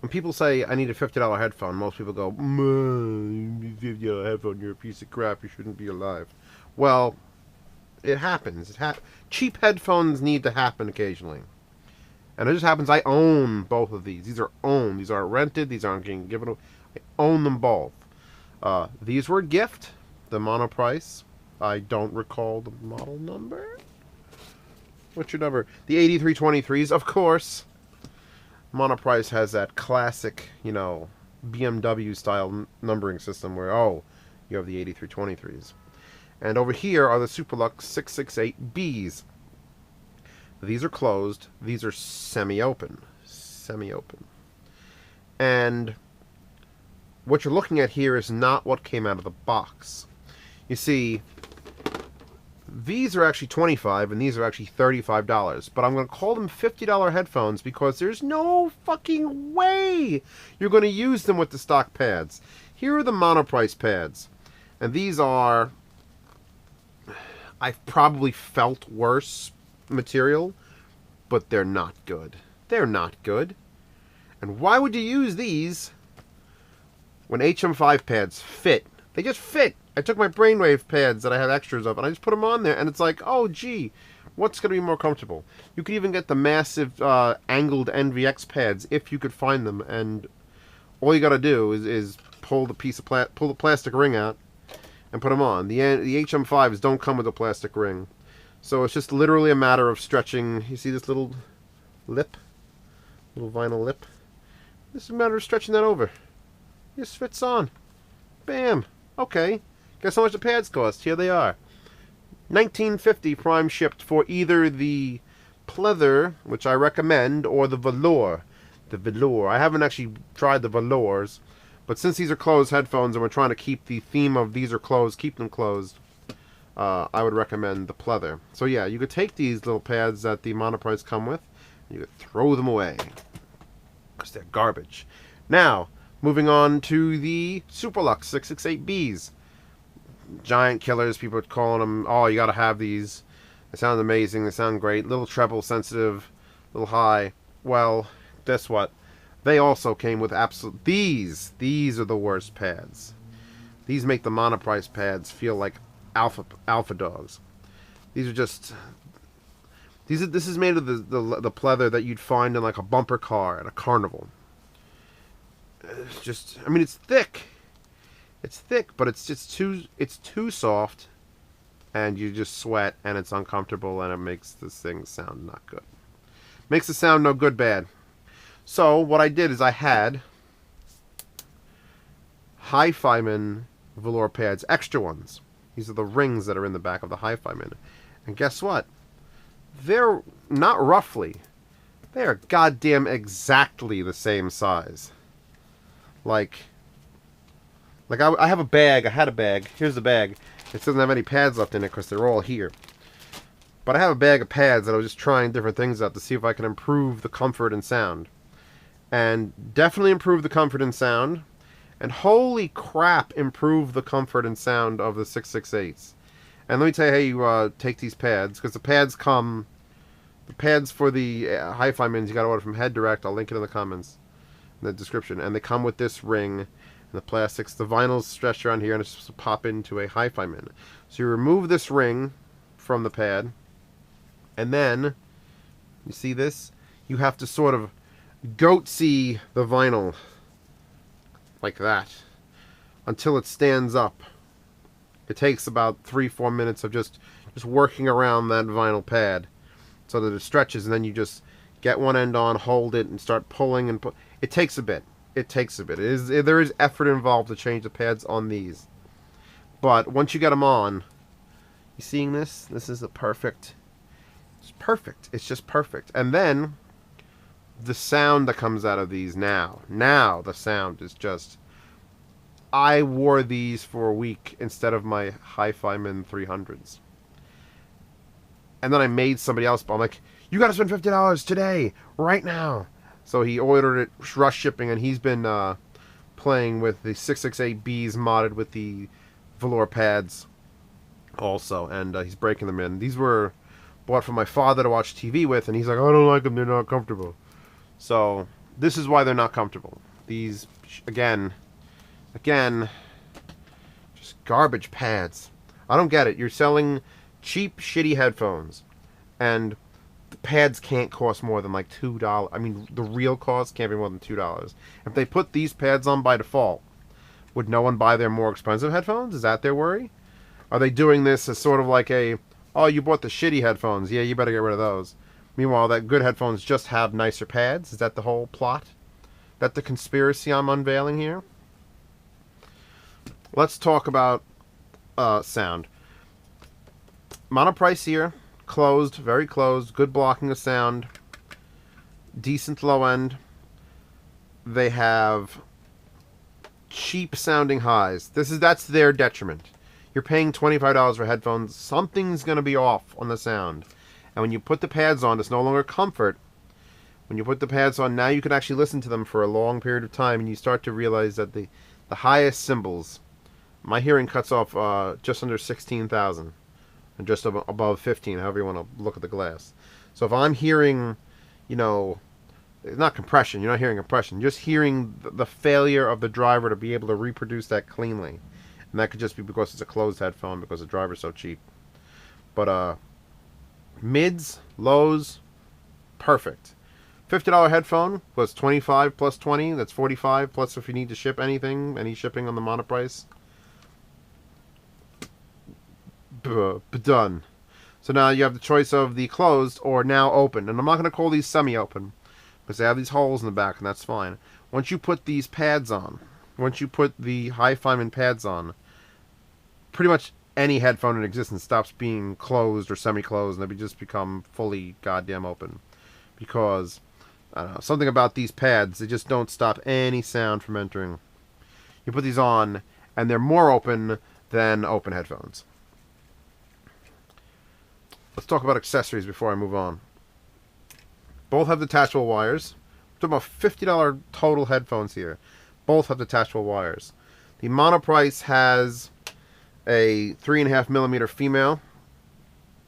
when people say I need a $50 headphone, most people go, $50 headphone, you're a piece of crap, you shouldn't be alive. Well, it happens. Cheap headphones need to happen occasionally. And it just happens I own both of these. These are owned. These aren't rented. These aren't getting given away. I own them both. These were a gift. The Monoprice. I don't recall the model number. What's your number? The 8323s, of course. Monoprice has that classic, BMW style numbering system where, you have the 8323s. And over here are the Superlux 668b's. These are closed. These are semi-open. Semi-open. And what you're looking at here is not what came out of the box. You see, these are actually $25 and these are actually $35. But I'm going to call them $50 headphones because there's no fucking way you're going to use them with the stock pads. Here are the Monoprice pads. And these are, I've probably felt worse material, but they're not good. They're not good. And why would you use these when HM5 pads fit? They just fit. I took my brainwave pads that I have extras of and I just put them on there and it's like, oh gee, what's going to be more comfortable? You could even get the massive angled NVX pads if you could find them, and all you got to do is pull the plastic ring out and put them on. The HM5s don't come with a plastic ring. So it's just literally a matter of stretching. You see this little lip? Little vinyl lip? This is a matter of stretching that over. It just fits on. Bam. Okay. Guess how much the pads cost? Here they are. $19.50 prime shipped for either the pleather, which I recommend, or the velour. The velour. I haven't actually tried the velours, but since these are closed headphones and we're trying to keep the theme of these are closed, keep them closed, I would recommend the pleather. So yeah, you could take these little pads that the Monoprice come with, and you could throw them away because they're garbage. Now, moving on to the Superlux 668b's. Giant killers, people are calling them. Oh, you gotta have these. They sound amazing. They sound great. Little treble sensitive, little high. Well, guess what? They also came with absolute. These are the worst pads. These make the Monoprice pads feel like alpha dogs. These are just. This is made of the pleather that you'd find in like a bumper car at a carnival. It's just. I mean, it's thick. It's thick, but it's too soft, and you just sweat, and it's uncomfortable, and it makes this thing sound not good. Makes the sound no good, bad. So what I did is I had Hi-Fi-Man velour pads, extra ones. These are the rings that are in the back of the Hi-Fi-Man. And guess what? They're not roughly. They are goddamn exactly the same size. Like I have a bag. I had a bag. Here's the bag. It doesn't have any pads left in it because they're all here. But I have a bag of pads that I was just trying different things out to see if I can improve the comfort and sound. And definitely improve the comfort and sound. And holy crap, improve the comfort and sound of the 668s. And let me tell you how you take these pads. Because the pads come... The pads for the Hi-Fi-Mans you got to order from Head Direct. I'll link it in the comments. In the description. And they come with this ring... The plastics, the vinyl's stretched around here, and it's supposed to pop into a Hi-Fi-Man. So you remove this ring from the pad, and then, you see this? You have to sort of goat-see the vinyl, like that, until it stands up. It takes about 3-4 minutes of just working around that vinyl pad, so that it stretches, and then you just get one end on, hold it, and start pulling and it takes a bit. It takes a bit. There is effort involved to change the pads on these. But once you get them on, you seeing this? This is a perfect. It's perfect. It's just perfect. And then the sound that comes out of these now the sound is just. I wore these for a week instead of my Hi-Fi-Man 300s. And then I made somebody else. I'm like, you got to spend $50 today, right now. So he ordered it rush shipping, and he's been playing with the 668Bs modded with the velour pads also, and he's breaking them in. These were bought for my father to watch TV with, and he's like, I don't like them, they're not comfortable. So This is why they're not comfortable. These, again, just garbage pads. I don't get it. You're selling cheap, shitty headphones, and the pads can't cost more than like $2. I mean, the real cost can't be more than $2. If they put these pads on by default, would no one buy their more expensive headphones? Is that their worry? Are they doing this as sort of like a, oh, you bought the shitty headphones, yeah, you better get rid of those. Meanwhile, that good headphones just have nicer pads? Is that the whole plot? That the conspiracy I'm unveiling here? Let's talk about sound. Monoprice here, closed, very closed, good blocking of sound, decent low end. They have cheap sounding highs. That's their detriment. You're paying $25 for headphones. Something's going to be off on the sound. And when you put the pads on, it's no longer comfort. When you put the pads on, now you can actually listen to them for a long period of time, and you start to realize that the highest cymbals, my hearing cuts off just under 16,000, and just above 15, however you want to look at the glass. So if I'm hearing, you know, not compression, you're not hearing compression, you're just hearing the failure of the driver to be able to reproduce that cleanly. And that could just be because it's a closed headphone, because the driver's so cheap. But mids, lows, perfect. $50 headphone was $25 plus 20. That's $45 plus if you need to ship anything, any shipping on the Monoprice. Done. So now you have the choice of the closed or now open. And I'm not going to call these semi-open because they have these holes in the back, and that's fine. Once you put these pads on, once you put the high-fireman pads on, pretty much any headphone in existence stops being closed or semi-closed, and they just become fully goddamn open. Because, I don't know, something about these pads, they just don't stop any sound from entering. You put these on, and they're more open than open headphones. Let's talk about accessories before I move on. Both have detachable wires. We're talking about $50 total headphones here. Both have detachable wires. The Monoprice has a 3.5mm female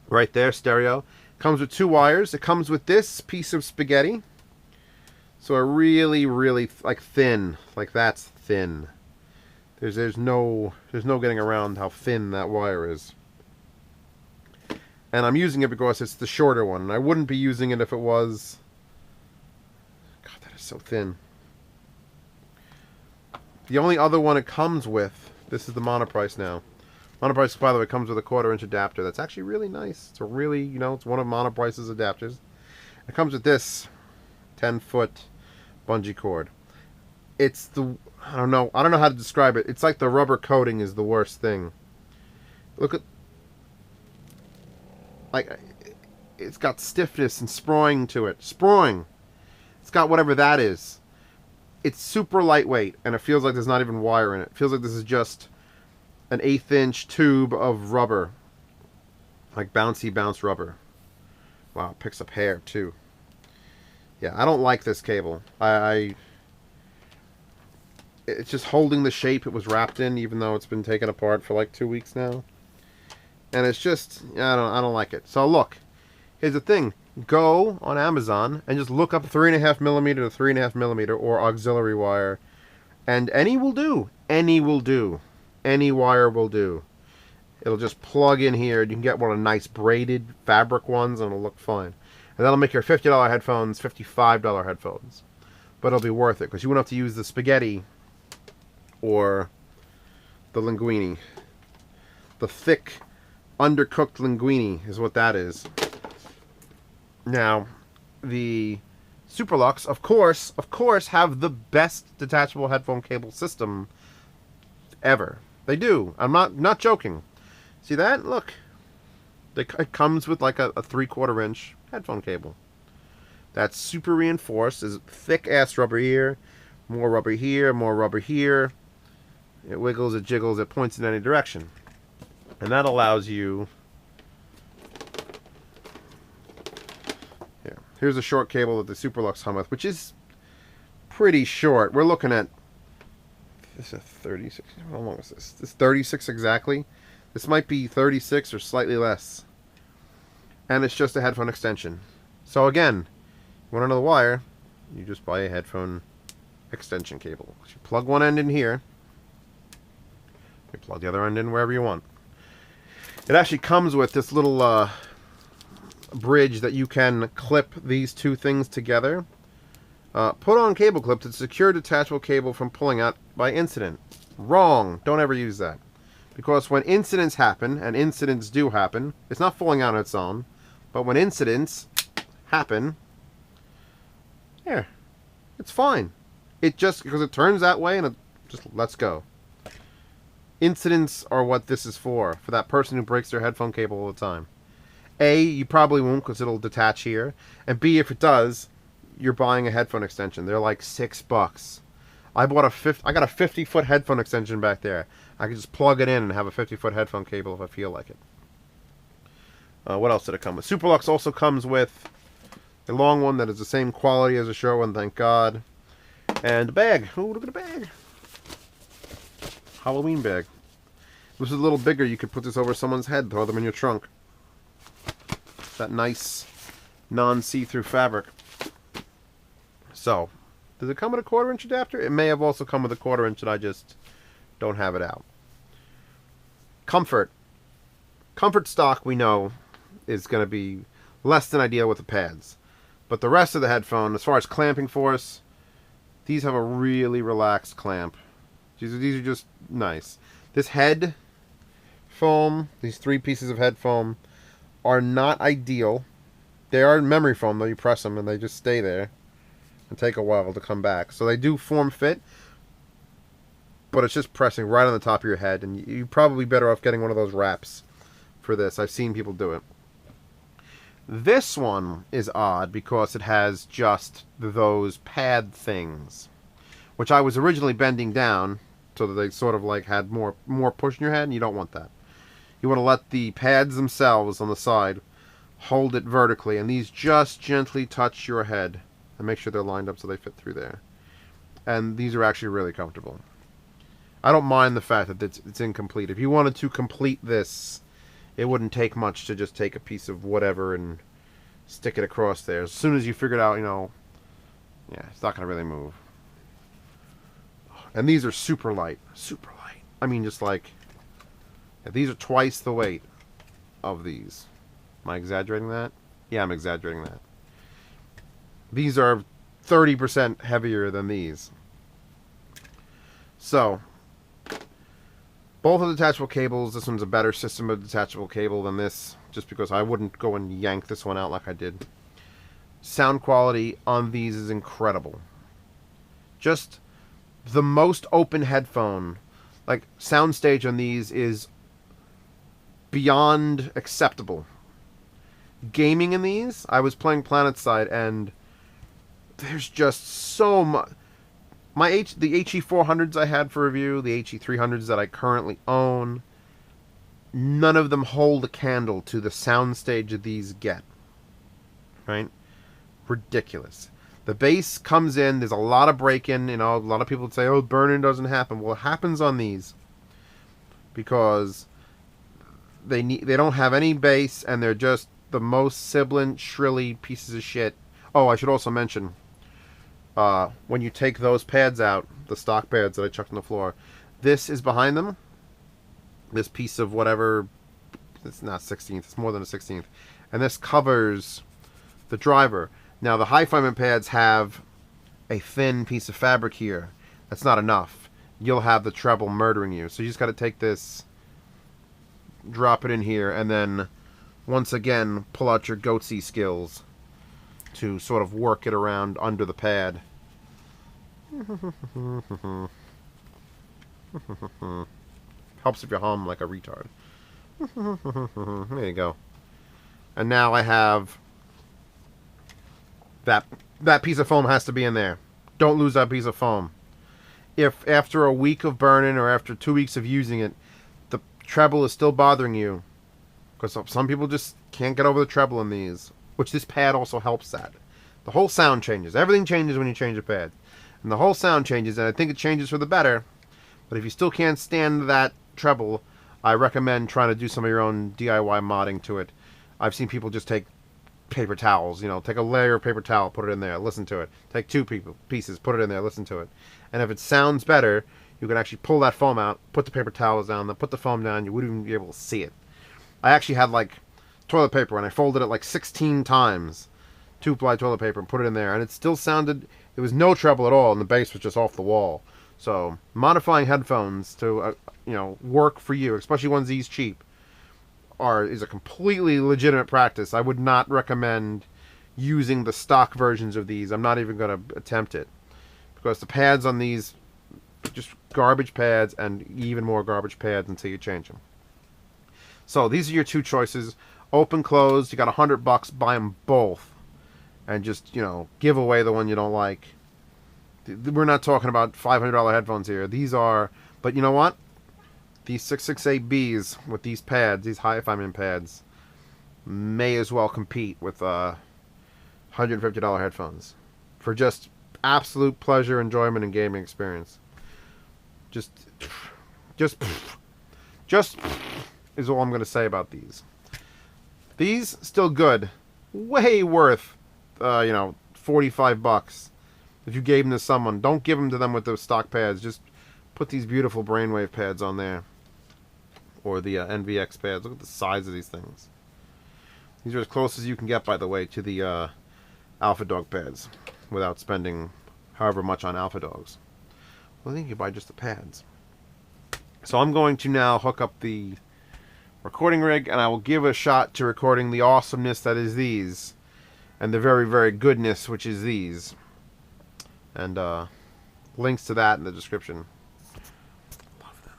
right there, stereo. Comes with 2 wires. It comes with this piece of spaghetti. So a really, really like thin, like that's thin. There's no getting around how thin that wire is. And I'm using it because it's the shorter one. And I wouldn't be using it if it was... God, that is so thin. The only other one it comes with... This is the Monoprice now. Monoprice, by the way, comes with a 1/4-inch adapter. That's actually really nice. It's a really, you know, it's one of Monoprice's adapters. It comes with this 10-foot bungee cord. It's the... I don't know how to describe it. It's like the rubber coating is the worst thing. Look at... Like, it's got stiffness and sproing to it. Sproing! It's got whatever that is. It's super lightweight, and it feels like there's not even wire in it. It feels like this is just an 1/8-inch tube of rubber. Like bouncy bounce rubber. Wow, it picks up hair, too. Yeah, I don't like this cable. It's just holding the shape it was wrapped in, even though it's been taken apart for like 2 weeks now. And it's just, I don't like it. So look, here's the thing. Go on Amazon and just look up 3.5mm to 3.5mm or auxiliary wire. And any will do. Any will do. Any wire will do. It'll just plug in here. You can get one of nice braided fabric ones and it'll look fine. And that'll make your $50 headphones $55 headphones. But it'll be worth it because you won't have to use the spaghetti or the linguine. The thick, undercooked linguine is what that is. Now, the Superlux, of course, have the best detachable headphone cable system ever. They do. I'm not joking. See that? Look. It comes with like a 3/4-inch headphone cable. That's super reinforced. There's thick-ass rubber here, more rubber here, more rubber here. It wiggles, it jiggles, it points in any direction. And that allows you... Here. Here's a short cable that the Superlux come with, which is pretty short. We're looking at... This is a 36... How long is this? This is 36 exactly. This might be 36 or slightly less. And it's just a headphone extension. So again, you want to know the wire? you just buy a headphone extension cable. So you plug one end in here. You plug the other end in wherever you want. It actually comes with this little bridge that you can clip these two things together. Put on cable clip to secure detachable cable from pulling out by incident. Wrong. Don't ever use that. Because when incidents happen, and incidents do happen, it's not falling out on its own, but when incidents happen, yeah, it's fine. It just, because it turns that way and it just lets go. Incidents are what this is for that person who breaks their headphone cable all the time. A, you probably won't because it'll detach here. And B, if it does, you're buying a headphone extension. They're like $6. I got a 50-foot headphone extension back there. I can just plug it in and have a 50-foot headphone cable if I feel like it. What else did it come with? Superlux also comes with a long one that is the same quality as a short one, thank God. And a bag. Oh, look at the bag. Halloween bag. This is a little bigger. You could put this over someone's head, throw them in your trunk. That nice non-see-through fabric. So, does it come with a 1/4-inch adapter? It may have also come with a 1/4-inch and I just don't have it out. Comfort. Comfort stock, we know, is going to be less than ideal with the pads. But the rest of the headphone, as far as clamping force, these have a really relaxed clamp. These are just nice. This head foam, these 3 pieces of head foam, are not ideal. They are memory foam, though. You press them and they just stay there and take a while to come back. So they do form fit, but it's just pressing right on the top of your head, and you're probably better off getting one of those wraps for this. I've seen people do it. This one is odd because it has just those pad things, which I was originally bending down so that they sort of like had more push in your head, and you don't want that. You want to let the pads themselves on the side hold it vertically, and these just gently touch your head and make sure they're lined up so they fit through there. And these are actually really comfortable. I don't mind the fact that it's incomplete. If you wanted to complete this, it wouldn't take much to just take a piece of whatever and stick it across there. As soon as you figured out, you know, yeah, it's not going to really move. And these are super light. Super light. I mean, just like, yeah, these are twice the weight of these. Am I exaggerating that? Yeah, I'm exaggerating that. These are 30% heavier than these. So, both of the detachable cables, this one's a better system of detachable cable than this, just because I wouldn't go and yank this one out like I did. Sound quality on these is incredible. Just the most open headphone. Like, soundstage on these is beyond acceptable. Gaming in these, I was playing PlanetSide, and there's just so much. The HE400s I had for review, the HE300s that I currently own, none of them hold a candle to the soundstage that these get. Right? Ridiculous. The bass comes in, there's a lot of break-in, you know, a lot of people would say, oh, burn-in doesn't happen. Well, it happens on these because they don't have any bass, and they're just the most sibilant, shrilly pieces of shit. Oh, I should also mention, when you take those pads out, the stock pads that I chucked on the floor, this is behind them. This piece of whatever, it's not 16th, it's more than a 16th. And this covers the driver. Now, the high-finement pads have a thin piece of fabric here. That's not enough. You'll have the treble murdering you. So you just got to take this, drop it in here, and then, once again, pull out your goatsy skills to sort of work it around under the pad. Helps if you hum like a retard. There you go. And now I have that piece of foam has to be in there. Don't lose that piece of foam. If after a week of burning or after 2 weeks of using it, the treble is still bothering you, because some people just can't get over the treble in these, which this pad also helps that. The whole sound changes. Everything changes when you change a pad. And the whole sound changes, and I think it changes for the better. But if you still can't stand that treble, I recommend trying to do some of your own DIY modding to it. I've seen people just take paper towels. You know, take a layer of paper towel, put it in there, listen to it. Take two pieces, put it in there, listen to it. And if it sounds better, you can actually pull that foam out, put the paper towels down, then put the foam down. You wouldn't even be able to see it. I actually had like toilet paper, and I folded it like 16 times, 2-ply toilet paper, and put it in there, and it still sounded. It was no treble at all, and the bass was just off the wall. So modifying headphones to you know, work for you, especially ones these cheap, is a completely legitimate practice. I would not recommend using the stock versions of these. I'm not even going to attempt it, because the pads on these, just garbage pads, and even more garbage pads until you change them. So these are your two choices. Open, closed. You got $100. Buy them both, and just, you know, give away the one you don't like. We're not talking about $500 headphones here. These are, but you know what? These 668Bs with these pads, these hi-fi pads, may as well compete with $150 headphones for just absolute pleasure, enjoyment, and gaming experience. Just is all I'm going to say about these. These still good, way worth, you know, $45. If you gave them to someone, don't give them to them with those stock pads. Just put these beautiful brainwave pads on there, or the NVX pads. Look at the size of these things. These are as close as you can get, by the way, to the Alpha Dog pads, without spending however much on Alpha Dogs. Well, I think you buy just the pads. So I'm going to now hook up the recording rig, and I will give a shot to recording the awesomeness that is these, and the very, very goodness which is these. And links to that in the description.